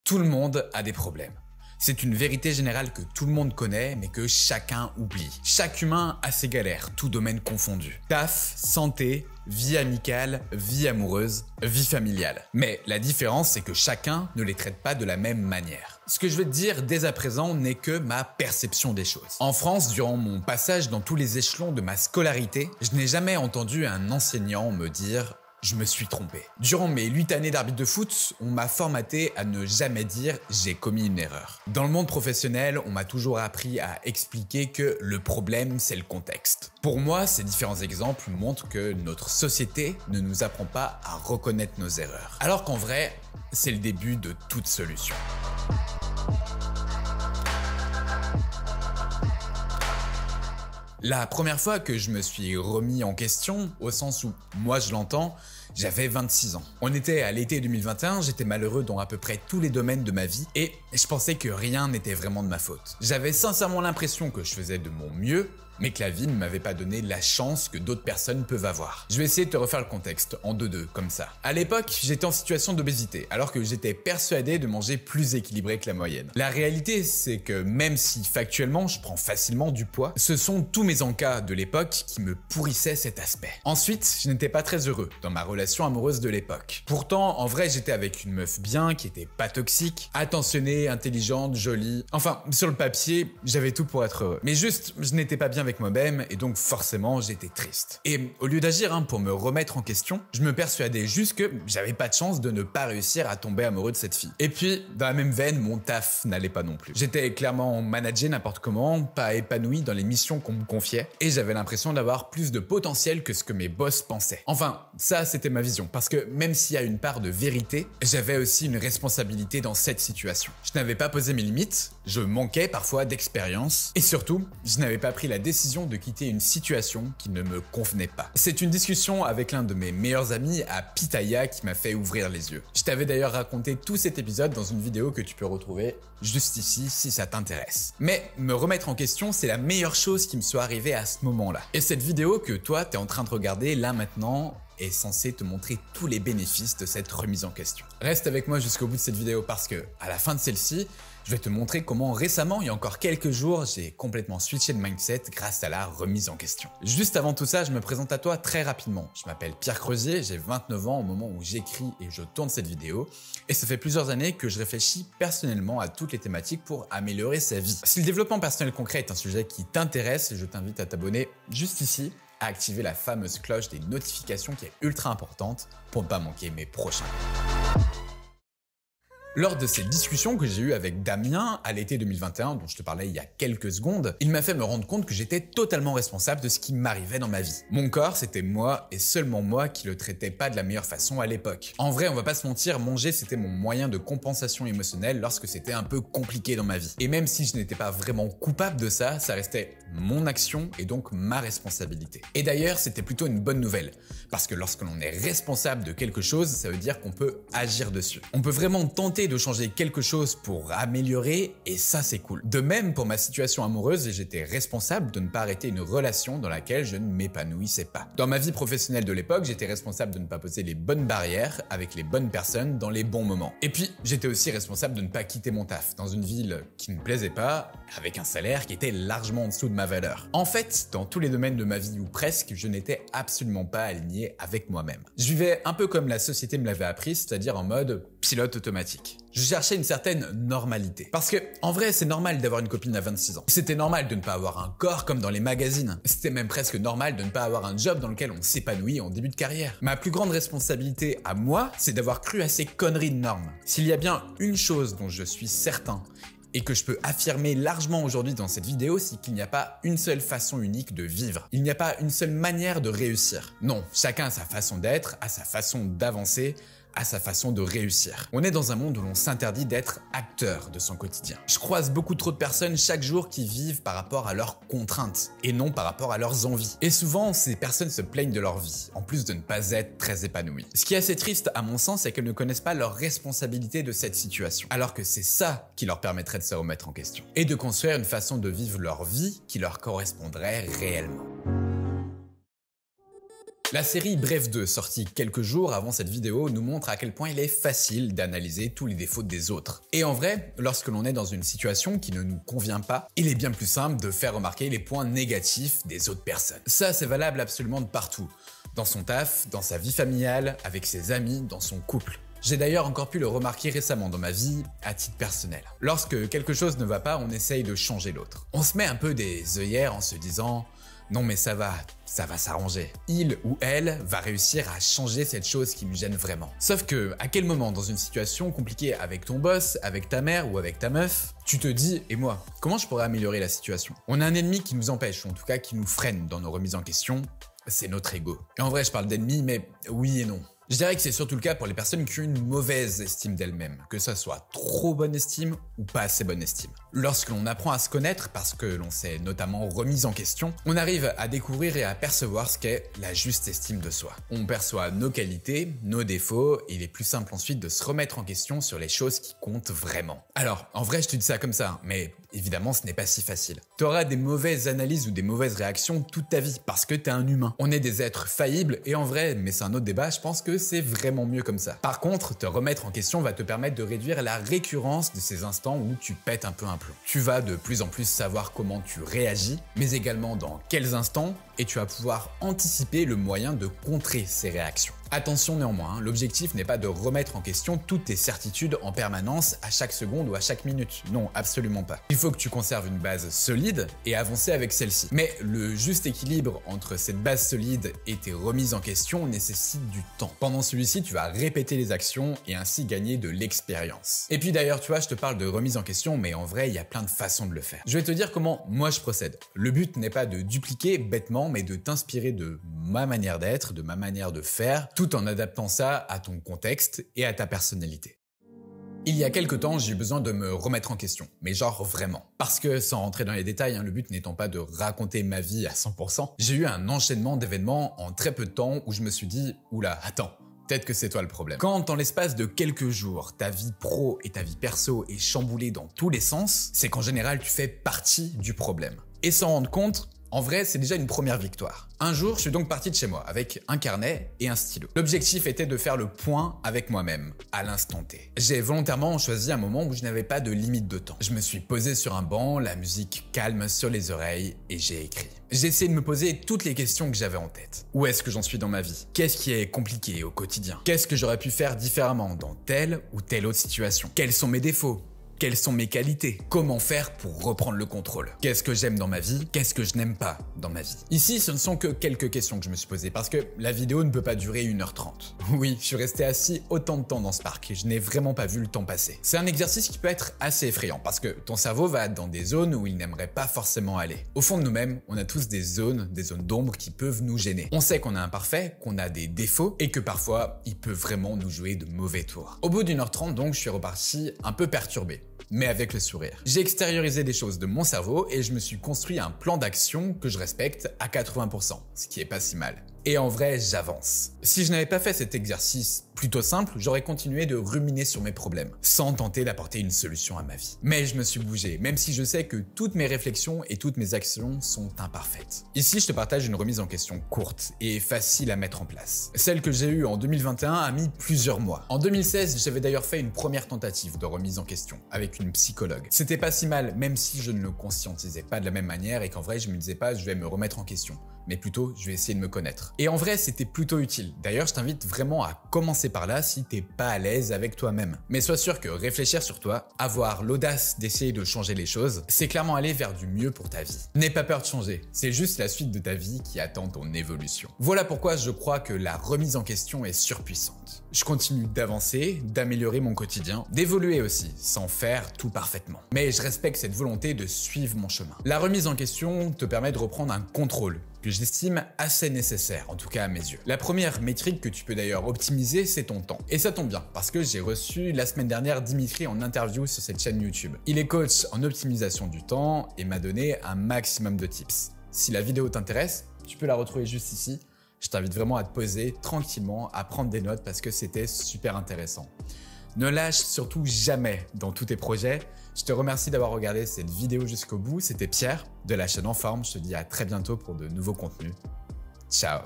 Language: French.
Tout le monde a des problèmes. C'est une vérité générale que tout le monde connaît, mais que chacun oublie. Chaque humain a ses galères, tout domaine confondu. Taf, santé, vie amicale, vie amoureuse, vie familiale. Mais la différence, c'est que chacun ne les traite pas de la même manière. Ce que je vais te dire dès à présent n'est que ma perception des choses. En France, durant mon passage dans tous les échelons de ma scolarité, je n'ai jamais entendu un enseignant me dire « je me suis trompé ». Durant mes 8 années d'arbitre de foot, on m'a formaté à ne jamais dire « j'ai commis une erreur ». Dans le monde professionnel, on m'a toujours appris à expliquer que le problème, c'est le contexte. Pour moi, ces différents exemples montrent que notre société ne nous apprend pas à reconnaître nos erreurs. Alors qu'en vrai, c'est le début de toute solution. La première fois que je me suis remis en question, au sens où moi je l'entends, j'avais 26 ans. On était à l'été 2021, j'étais malheureux dans à peu près tous les domaines de ma vie et je pensais que rien n'était vraiment de ma faute. J'avais sincèrement l'impression que je faisais de mon mieux, mais que la vie ne m'avait pas donné la chance que d'autres personnes peuvent avoir. Je vais essayer de te refaire le contexte, en deux, comme ça. À l'époque, j'étais en situation d'obésité, alors que j'étais persuadé de manger plus équilibré que la moyenne. La réalité, c'est que même si factuellement je prends facilement du poids, ce sont tous mes encas de l'époque qui me pourrissaient cet aspect. Ensuite, je n'étais pas très heureux dans ma relation amoureuse de l'époque. Pourtant, en vrai, j'étais avec une meuf bien, qui était pas toxique, attentionnée, intelligente, jolie. Enfin, sur le papier, j'avais tout pour être heureux. Mais juste, je n'étais pas bien avec moi-même et donc forcément j'étais triste. Et au lieu d'agir pour me remettre en question, je me persuadais juste que j'avais pas de chance de ne pas réussir à tomber amoureux de cette fille. Et puis, dans la même veine, mon taf n'allait pas non plus. J'étais clairement managé n'importe comment, pas épanoui dans les missions qu'on me confiait et j'avais l'impression d'avoir plus de potentiel que ce que mes boss pensaient. Enfin, ça c'était ma vision parce que même s'il y a une part de vérité, j'avais aussi une responsabilité dans cette situation. Je n'avais pas posé mes limites, je manquais parfois d'expérience et surtout, je n'avais pas pris la décision de quitter une situation qui ne me convenait pas. C'est une discussion avec l'un de mes meilleurs amis à Pitaya qui m'a fait ouvrir les yeux. Je t'avais d'ailleurs raconté tout cet épisode dans une vidéo que tu peux retrouver juste ici si ça t'intéresse. Mais me remettre en question, c'est la meilleure chose qui me soit arrivée à ce moment-là. Et cette vidéo que toi t'es en train de regarder là maintenant est censée te montrer tous les bénéfices de cette remise en question. Reste avec moi jusqu'au bout de cette vidéo parce que à la fin de celle-ci, je vais te montrer comment récemment, il y a encore quelques jours, j'ai complètement switché de mindset grâce à la remise en question. Juste avant tout ça, je me présente à toi très rapidement. Je m'appelle Pierre Creusier, j'ai 29 ans au moment où j'écris et je tourne cette vidéo. Et ça fait plusieurs années que je réfléchis personnellement à toutes les thématiques pour améliorer sa vie. Si le développement personnel concret est un sujet qui t'intéresse, je t'invite à t'abonner juste ici, à activer la fameuse cloche des notifications qui est ultra importante pour ne pas manquer mes prochains. Lors de cette discussion que j'ai eue avec Damien à l'été 2021, dont je te parlais il y a quelques secondes, il m'a fait me rendre compte que j'étais totalement responsable de ce qui m'arrivait dans ma vie. Mon corps, c'était moi et seulement moi qui le traitais pas de la meilleure façon à l'époque. En vrai, on va pas se mentir, manger c'était mon moyen de compensation émotionnelle lorsque c'était un peu compliqué dans ma vie. Et même si je n'étais pas vraiment coupable de ça, ça restait mon action et donc ma responsabilité. Et d'ailleurs, c'était plutôt une bonne nouvelle, parce que lorsque l'on est responsable de quelque chose, ça veut dire qu'on peut agir dessus. On peut vraiment tenter de changer quelque chose pour améliorer et ça c'est cool. De même pour ma situation amoureuse, j'étais responsable de ne pas arrêter une relation dans laquelle je ne m'épanouissais pas. Dans ma vie professionnelle de l'époque, j'étais responsable de ne pas poser les bonnes barrières avec les bonnes personnes dans les bons moments. Et puis, j'étais aussi responsable de ne pas quitter mon taf dans une ville qui ne me plaisait pas, avec un salaire qui était largement en dessous de ma valeur. En fait, dans tous les domaines de ma vie ou presque, je n'étais absolument pas aligné avec moi-même. Je vivais un peu comme la société me l'avait appris, c'est-à-dire en mode pilote automatique. Je cherchais une certaine normalité. Parce que, en vrai, c'est normal d'avoir une copine à 26 ans. C'était normal de ne pas avoir un corps comme dans les magazines. C'était même presque normal de ne pas avoir un job dans lequel on s'épanouit en début de carrière. Ma plus grande responsabilité à moi, c'est d'avoir cru à ces conneries de normes. S'il y a bien une chose dont je suis certain, et que je peux affirmer largement aujourd'hui dans cette vidéo, c'est qu'il n'y a pas une seule façon unique de vivre. Il n'y a pas une seule manière de réussir. Non, chacun a sa façon d'être, a sa façon d'avancer, à sa façon de réussir. On est dans un monde où l'on s'interdit d'être acteur de son quotidien. Je croise beaucoup trop de personnes chaque jour qui vivent par rapport à leurs contraintes et non par rapport à leurs envies. Et souvent, ces personnes se plaignent de leur vie, en plus de ne pas être très épanouies. Ce qui est assez triste à mon sens, c'est qu'elles ne connaissent pas leur responsabilité de cette situation, alors que c'est ça qui leur permettrait de se remettre en question et de construire une façon de vivre leur vie qui leur correspondrait réellement. La série Bref 2, sortie quelques jours avant cette vidéo, nous montre à quel point il est facile d'analyser tous les défauts des autres. Et en vrai, lorsque l'on est dans une situation qui ne nous convient pas, il est bien plus simple de faire remarquer les points négatifs des autres personnes. Ça, c'est valable absolument de partout. Dans son taf, dans sa vie familiale, avec ses amis, dans son couple. J'ai d'ailleurs encore pu le remarquer récemment dans ma vie, à titre personnel. Lorsque quelque chose ne va pas, on essaye de changer l'autre. On se met un peu des œillères en se disant « Non mais ça va s'arranger. Il ou elle va réussir à changer cette chose qui me gêne vraiment. » Sauf que, à quel moment dans une situation compliquée avec ton boss, avec ta mère ou avec ta meuf, tu te dis « Et moi, comment je pourrais améliorer la situation ?» On a un ennemi qui nous empêche, ou en tout cas qui nous freine dans nos remises en question, c'est notre ego. Et en vrai, je parle d'ennemi, mais oui et non. Je dirais que c'est surtout le cas pour les personnes qui ont une mauvaise estime d'elles-mêmes, que ça soit trop bonne estime ou pas assez bonne estime. Lorsque l'on apprend à se connaître, parce que l'on s'est notamment remis en question, on arrive à découvrir et à percevoir ce qu'est la juste estime de soi. On perçoit nos qualités, nos défauts, et il est plus simple ensuite de se remettre en question sur les choses qui comptent vraiment. Alors, en vrai, je te dis ça comme ça, mais évidemment, ce n'est pas si facile. Tu auras des mauvaises analyses ou des mauvaises réactions toute ta vie, parce que t'es un humain. On est des êtres faillibles, et en vrai, mais c'est un autre débat, je pense que c'est vraiment mieux comme ça. Par contre, te remettre en question va te permettre de réduire la récurrence de ces instants où tu pètes un peu un plomb. Tu vas de plus en plus savoir comment tu réagis, mais également dans quels instants, et tu vas pouvoir anticiper le moyen de contrer ces réactions. Attention néanmoins, l'objectif n'est pas de remettre en question toutes tes certitudes en permanence à chaque seconde ou à chaque minute. Non, absolument pas. Il faut que tu conserves une base solide et avancer avec celle-ci. Mais le juste équilibre entre cette base solide et tes remises en question nécessite du temps. Pendant celui-ci, tu vas répéter les actions et ainsi gagner de l'expérience. Et puis d'ailleurs, tu vois, je te parle de remise en question, mais en vrai, il y a plein de façons de le faire. Je vais te dire comment moi je procède. Le but n'est pas de dupliquer bêtement, mais de t'inspirer de ma manière d'être, de ma manière de faire, tout en adaptant ça à ton contexte et à ta personnalité. Il y a quelques temps, j'ai eu besoin de me remettre en question, mais genre vraiment. Parce que, sans rentrer dans les détails, le but n'étant pas de raconter ma vie à 100%, j'ai eu un enchaînement d'événements en très peu de temps où je me suis dit « Oula, attends ». Peut-être que c'est toi le problème. Quand, en l'espace de quelques jours, ta vie pro et ta vie perso est chamboulée dans tous les sens, c'est qu'en général, tu fais partie du problème. Et s'en rendre compte, en vrai, c'est déjà une première victoire. Un jour, je suis donc parti de chez moi avec un carnet et un stylo. L'objectif était de faire le point avec moi-même, à l'instant T. J'ai volontairement choisi un moment où je n'avais pas de limite de temps. Je me suis posé sur un banc, la musique calme sur les oreilles et j'ai écrit. J'ai essayé de me poser toutes les questions que j'avais en tête. Où est-ce que j'en suis dans ma vie? Qu'est-ce qui est compliqué au quotidien? Qu'est-ce que j'aurais pu faire différemment dans telle ou telle autre situation? Quels sont mes défauts? Quelles sont mes qualités? Comment faire pour reprendre le contrôle? Qu'est-ce que j'aime dans ma vie? Qu'est-ce que je n'aime pas dans ma vie? Ici, ce ne sont que quelques questions que je me suis posées parce que la vidéo ne peut pas durer 1h30. Oui, je suis resté assis autant de temps dans ce parc et je n'ai vraiment pas vu le temps passer. C'est un exercice qui peut être assez effrayant parce que ton cerveau va dans des zones où il n'aimerait pas forcément aller. Au fond de nous-mêmes, on a tous des zones d'ombre qui peuvent nous gêner. On sait qu'on est imparfait, qu'on a des défauts et que parfois, il peut vraiment nous jouer de mauvais tours. Au bout d'1h30, donc, je suis reparti un peu perturbé, mais avec le sourire. J'ai extériorisé des choses de mon cerveau et je me suis construit un plan d'action que je respecte à 80%, ce qui est pas si mal. Et en vrai, j'avance. Si je n'avais pas fait cet exercice plutôt simple, j'aurais continué de ruminer sur mes problèmes, sans tenter d'apporter une solution à ma vie. Mais je me suis bougé, même si je sais que toutes mes réflexions et toutes mes actions sont imparfaites. Ici, je te partage une remise en question courte et facile à mettre en place. Celle que j'ai eue en 2021 a mis plusieurs mois. En 2016, j'avais d'ailleurs fait une première tentative de remise en question avec une psychologue. C'était pas si mal, même si je ne le conscientisais pas de la même manière et qu'en vrai, je me disais pas je vais me remettre en question, mais plutôt je vais essayer de me connaître. Et en vrai, c'était plutôt utile. D'ailleurs, je t'invite vraiment à commencer par là si t'es pas à l'aise avec toi-même. Mais sois sûr que réfléchir sur toi, avoir l'audace d'essayer de changer les choses, c'est clairement aller vers du mieux pour ta vie. N'aie pas peur de changer, c'est juste la suite de ta vie qui attend ton évolution. Voilà pourquoi je crois que la remise en question est surpuissante. Je continue d'avancer, d'améliorer mon quotidien, d'évoluer aussi, sans faire tout parfaitement. Mais je respecte cette volonté de suivre mon chemin. La remise en question te permet de reprendre un contrôle que j'estime assez nécessaire, en tout cas à mes yeux. La première métrique que tu peux d'ailleurs optimiser, c'est ton temps. Et ça tombe bien, parce que j'ai reçu la semaine dernière Dimitri en interview sur cette chaîne YouTube. Il est coach en optimisation du temps et m'a donné un maximum de tips. Si la vidéo t'intéresse, tu peux la retrouver juste ici. Je t'invite vraiment à te poser tranquillement, à prendre des notes parce que c'était super intéressant. Ne lâche surtout jamais dans tous tes projets. Je te remercie d'avoir regardé cette vidéo jusqu'au bout. C'était Pierre de la chaîne En Forme. Je te dis à très bientôt pour de nouveaux contenus. Ciao!